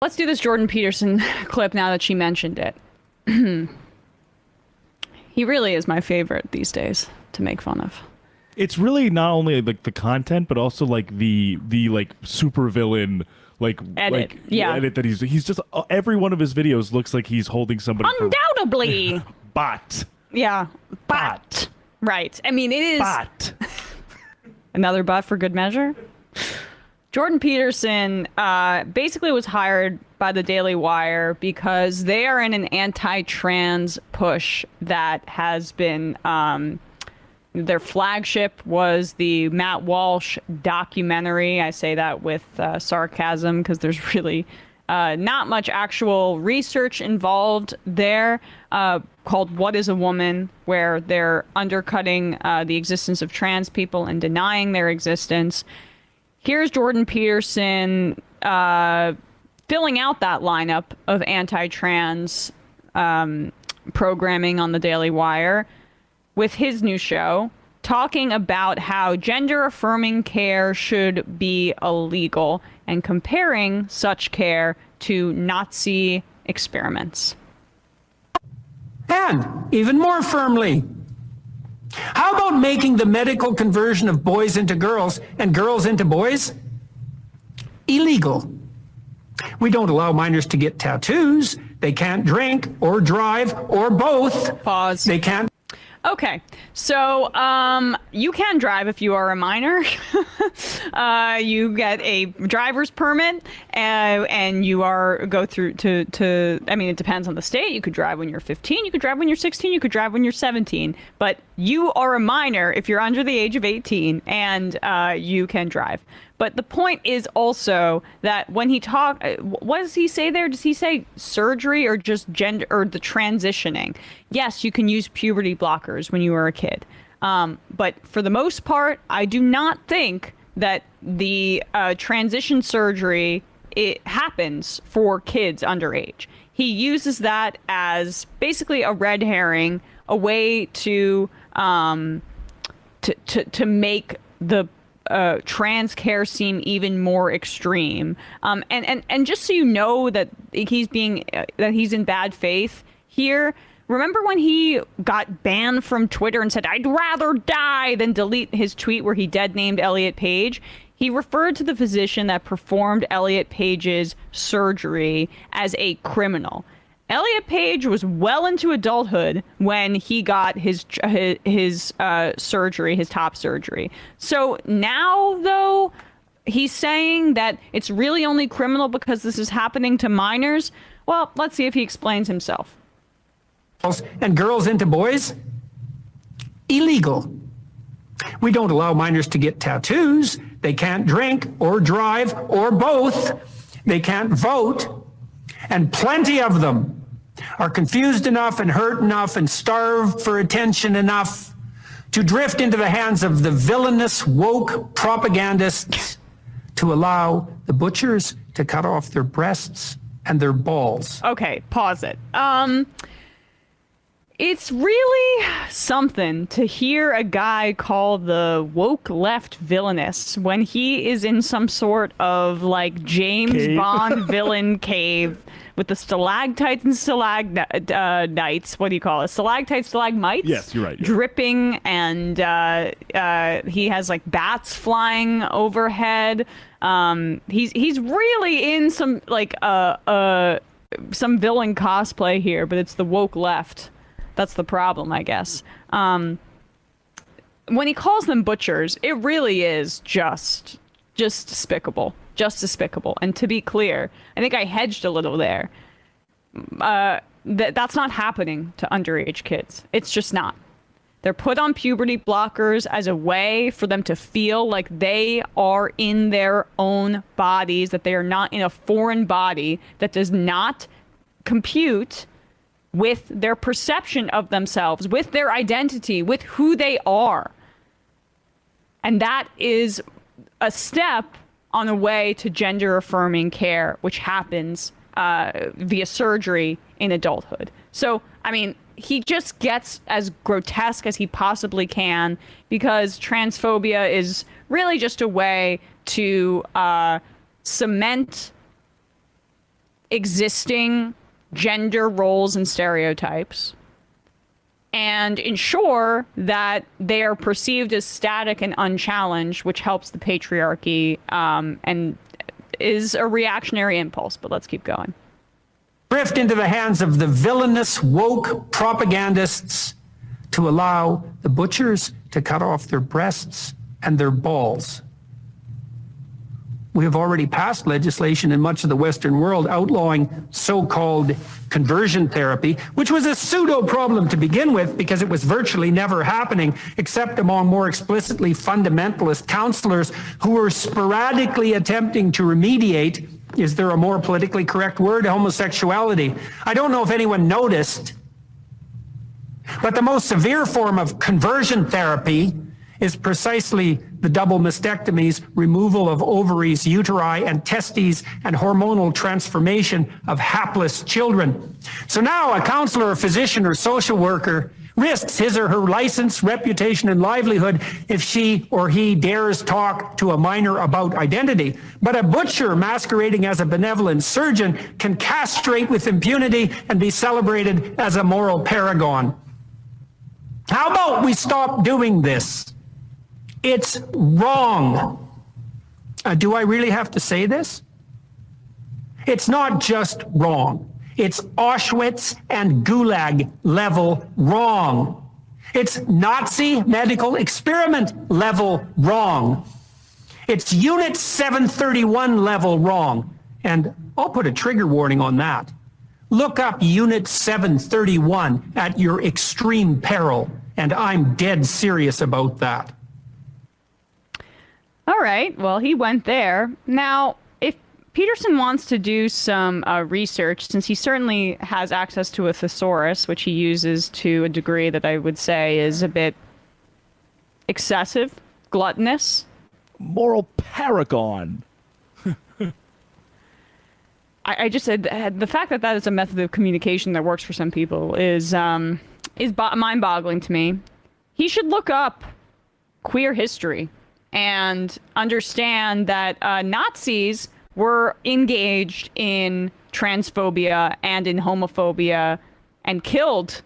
Let's do this Jordan Peterson clip now that she mentioned it. He really is my favorite these days to make fun of. It's really not only like the content, but also like the like super villain edit edit that he's just every one of his videos looks like he's holding somebody undoubtedly bot. Yeah, bot. Right. I mean, it is bot. Another bot for good measure. Jordan Peterson basically was hired by the Daily Wire because they are in an anti-trans push that has been their flagship was the Matt Walsh documentary. I say that with sarcasm because there's really not much actual research involved there, called What is a Woman, where they're undercutting the existence of trans people and denying their existence. Here's Jordan Peterson filling out that lineup of anti-trans programming on the Daily Wire with his new show, talking about how gender affirming care should be illegal and comparing such care to Nazi experiments. And even more firmly, how about making the medical conversion of boys into girls and girls into boys illegal? We don't allow minors to get tattoos. They can't drink or drive or both. Pause. They can't. Okay, so you can drive if you are a minor. You get a driver's permit, and you go through to. I mean, it depends on the state. You could drive when you're 15. You could drive when you're 16. You could drive when you're 17. But you are a minor if you're under the age of 18, and you can drive. But the point is also that when he what does he say there? Does he say surgery or just gender or the transitioning? Yes, you can use puberty blockers when you are a kid. But for the most part, I do not think that the transition surgery, it happens for kids underage. He uses that as basically a red herring, a way to make the trans care seem even more extreme. And just so you know that he's in bad faith here. Remember when he got banned from Twitter and said, "I'd rather die than delete his tweet," where he dead named Elliot Page? He referred to the physician that performed Elliot Page's surgery as a criminal. Elliot Page was well into adulthood when he got his surgery, his top surgery. So now, though, he's saying that it's really only criminal because this is happening to minors. Well, let's see if he explains himself. And girls into boys? Illegal. We don't allow minors to get tattoos. They can't drink or drive or both. They can't vote. And plenty of them are confused enough and hurt enough and starved for attention enough to drift into the hands of the villainous woke propagandists to allow the butchers to cut off their breasts and their balls. Okay, pause it. It's really something to hear a guy call the woke left villainous when he is in some sort of like James Bond villain cave with the stalactites and stalagmites. What do you call it? Stalactites, stalagmites? Yes, you're right. Dripping, and he has like bats flying overhead. He's really in some like some villain cosplay here, but it's the woke left. That's the problem, I guess. When he calls them butchers, it really is just despicable. Just despicable. And to be clear, I think I hedged a little there. That's not happening to underage kids. It's just not. They're put on puberty blockers as a way for them to feel like they are in their own bodies, that they are not in a foreign body that does not compute with their perception of themselves, with their identity, with who they are. And that is a step on the way to gender affirming care, which happens via surgery in adulthood. So, I mean, he just gets as grotesque as he possibly can because transphobia is really just a way to cement existing gender roles and stereotypes and ensure that they are perceived as static and unchallenged, which helps the patriarchy and is a reactionary impulse. But let's keep going. Drift into the hands of the villainous woke propagandists to allow the butchers to cut off their breasts and their balls. We have already passed legislation in much of the Western world outlawing so-called conversion therapy, which was a pseudo-problem to begin with because it was virtually never happening except among more explicitly fundamentalist counselors who were sporadically attempting to remediate, is there a more politically correct word, homosexuality. I don't know if anyone noticed, but the most severe form of conversion therapy is precisely the double mastectomies, removal of ovaries, uteri, and testes, and hormonal transformation of hapless children. So now a counselor, a physician, or social worker risks his or her license, reputation, and livelihood if she or he dares talk to a minor about identity. But a butcher masquerading as a benevolent surgeon can castrate with impunity and be celebrated as a moral paragon. How about we stop doing this? It's wrong. Do I really have to say this? It's not just wrong. It's Auschwitz and Gulag level wrong. It's Nazi medical experiment level wrong. It's Unit 731 level wrong. And I'll put a trigger warning on that. Look up Unit 731 at your extreme peril, and I'm dead serious about that. All right, well, he went there. Now, if Peterson wants to do some research, since he certainly has access to a thesaurus, which he uses to a degree that I would say is a bit excessive, gluttonous. Moral paragon. I just said the fact that that is a method of communication that works for some people is mind-boggling to me. He should look up queer history and understand that Nazis were engaged in transphobia and in homophobia and killed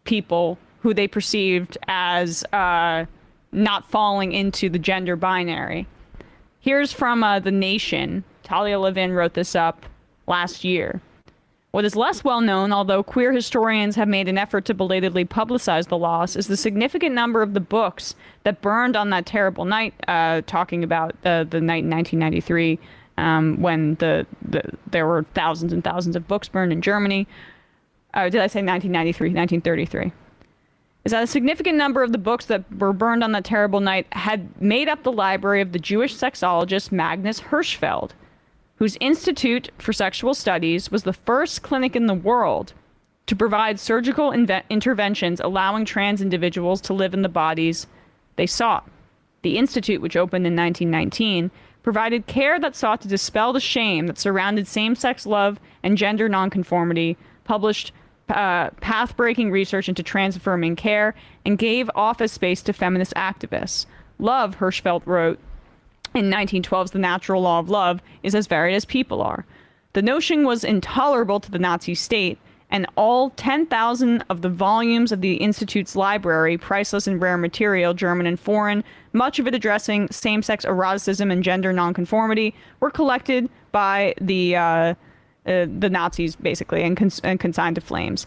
people who they perceived as not falling into the gender binary. Here's from The Nation. Talia Levin wrote this up last year. What is less well known, although queer historians have made an effort to belatedly publicize the loss, is the significant number of the books that burned on that terrible night, talking about the night in 1993 when there were thousands and thousands of books burned in Germany. Did I say 1993? 1933. Is that a significant number of the books that were burned on that terrible night had made up the library of the Jewish sexologist Magnus Hirschfeld, whose Institute for Sexual Studies was the first clinic in the world to provide surgical interventions allowing trans individuals to live in the bodies they sought. The Institute, which opened in 1919, provided care that sought to dispel the shame that surrounded same-sex love and gender nonconformity, published path-breaking research into trans-affirming care, and gave office space to feminist activists. Love, Hirschfeld wrote, in 1912's The Natural Law of Love, is as varied as people are. The notion was intolerable to the Nazi state, and all 10,000 of the volumes of the Institute's library, priceless and rare material, German and foreign, much of it addressing same-sex eroticism and gender nonconformity, were collected by the Nazis, basically, and consigned to flames.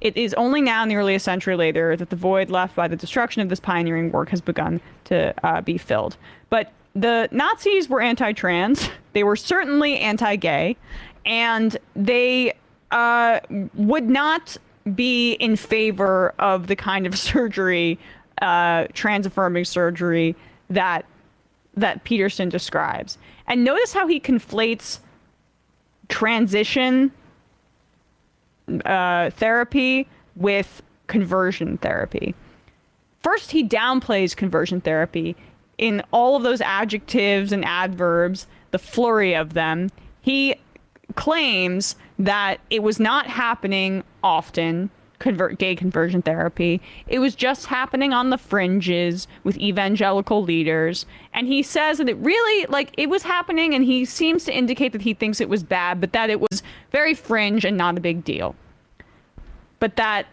It is only now, nearly a century later, that the void left by the destruction of this pioneering work has begun to be filled. But the Nazis were anti-trans, they were certainly anti-gay, and they would not be in favor of the kind of surgery, trans-affirming surgery, that Peterson describes. And notice how he conflates transition therapy with conversion therapy. First, he downplays conversion therapy in all of those adjectives and adverbs, the flurry of them. He claims that it was not happening often, gay conversion therapy. It was just happening on the fringes with evangelical leaders. And he says that it really, like, it was happening, and he seems to indicate that he thinks it was bad, but that it was very fringe and not a big deal. But that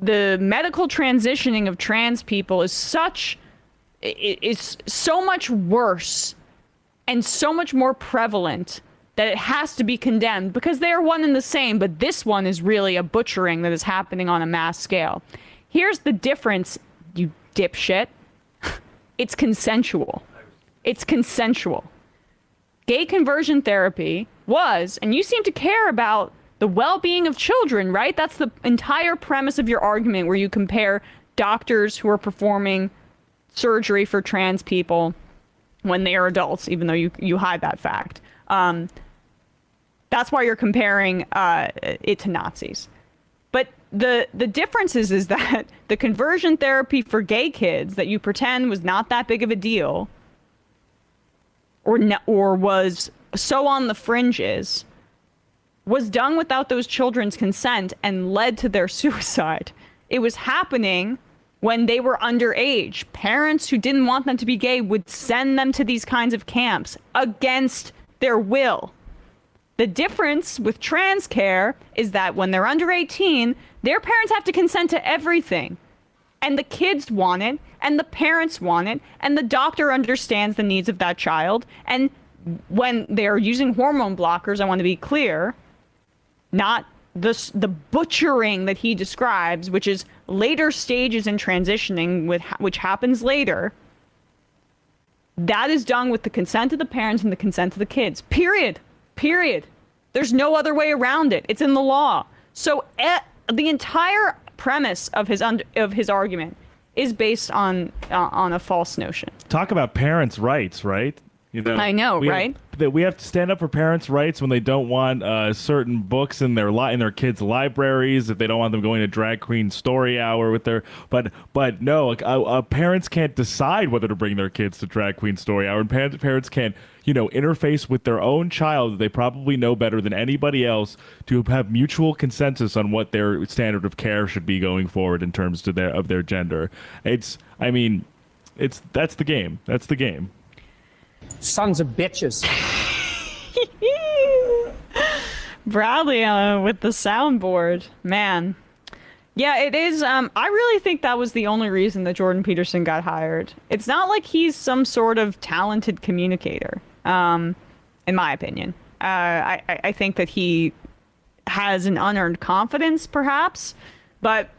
the medical transitioning of trans people is so much worse and so much more prevalent that it has to be condemned because they are one and the same, but this one is really a butchering that is happening on a mass scale. Here's the difference, you dipshit. It's consensual. It's consensual. Gay conversion therapy was, and you seem to care about the well-being of children, right? That's the entire premise of your argument, where you compare doctors who are performing surgery for trans people when they are adults, even though you hide that fact. That's why you're comparing it to Nazis. But the difference is that the conversion therapy for gay kids that you pretend was not that big of a deal, or was so on the fringes, was done without those children's consent and led to their suicide. It was happening when they were underage. Parents who didn't want them to be gay would send them to these kinds of camps against their will. The difference with trans care is that when they're under 18, their parents have to consent to everything. And the kids want it, and the parents want it, and the doctor understands the needs of that child. And when they're using hormone blockers, I want to be clear, not the butchering that he describes, which is later stages in transitioning, which happens later. That is done with the consent of the parents and the consent of the kids. Period. There's no other way around it. It's in the law. So the entire premise of his argument is based on a false notion. Talk about parents' rights, right? You know, I know, right? We have to stand up for parents' rights when they don't want certain books in their kids' libraries, if they don't want them going to drag queen story hour with their. But no, parents can't decide whether to bring their kids to drag queen story hour, and parents can't, interface with their own child that they probably know better than anybody else to have mutual consensus on what their standard of care should be going forward in terms of their gender. That's the game. That's the game. Sons of bitches. Bradley with the soundboard. Man. Yeah, it is. I really think that was the only reason that Jordan Peterson got hired. It's not like he's some sort of talented communicator, in my opinion. I think that he has an unearned confidence, perhaps. But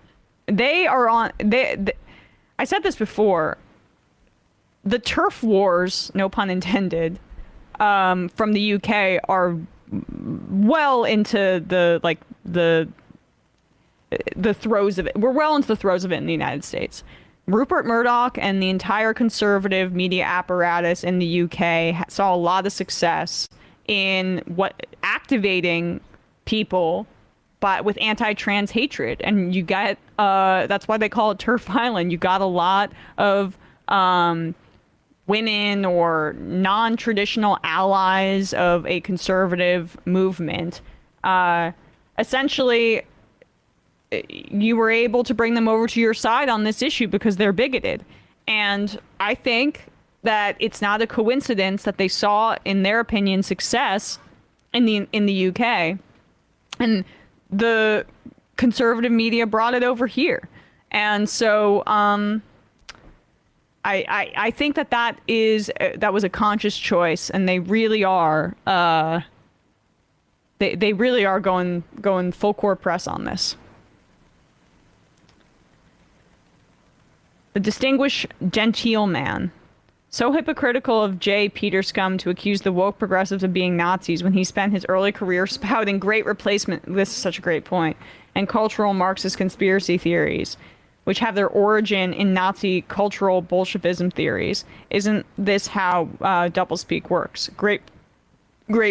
they are on... I said this before. The turf wars, no pun intended, from the UK are well into the throes of it. We're well into the throes of it in the United States. Rupert Murdoch and the entire conservative media apparatus in the UK saw a lot of success in activating people, but with anti-trans hatred. And you get that's why they call it Turf Island. You got a lot of women or non-traditional allies of a conservative movement. Essentially, you were able to bring them over to your side on this issue because they're bigoted. And I think that it's not a coincidence that they saw, in their opinion, success in the UK, and the conservative media brought it over here. And so I think that was a conscious choice, and they really are they really are going full court press on this. The distinguished genteel man. So hypocritical of J. Peter Scum to accuse the woke progressives of being Nazis when he spent his early career spouting great replacement, this is such a great point, and cultural Marxist conspiracy theories, which have their origin in Nazi cultural Bolshevism theories. Isn't this how doublespeak works? Great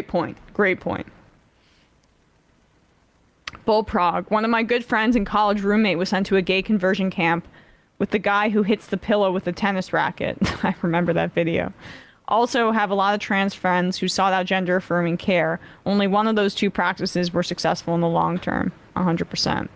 point. Bullprog. One of my good friends and college roommate was sent to a gay conversion camp with the guy who hits the pillow with a tennis racket. I remember that video. Also have a lot of trans friends who sought out gender affirming care. Only one of those two practices were successful in the long term. 100%.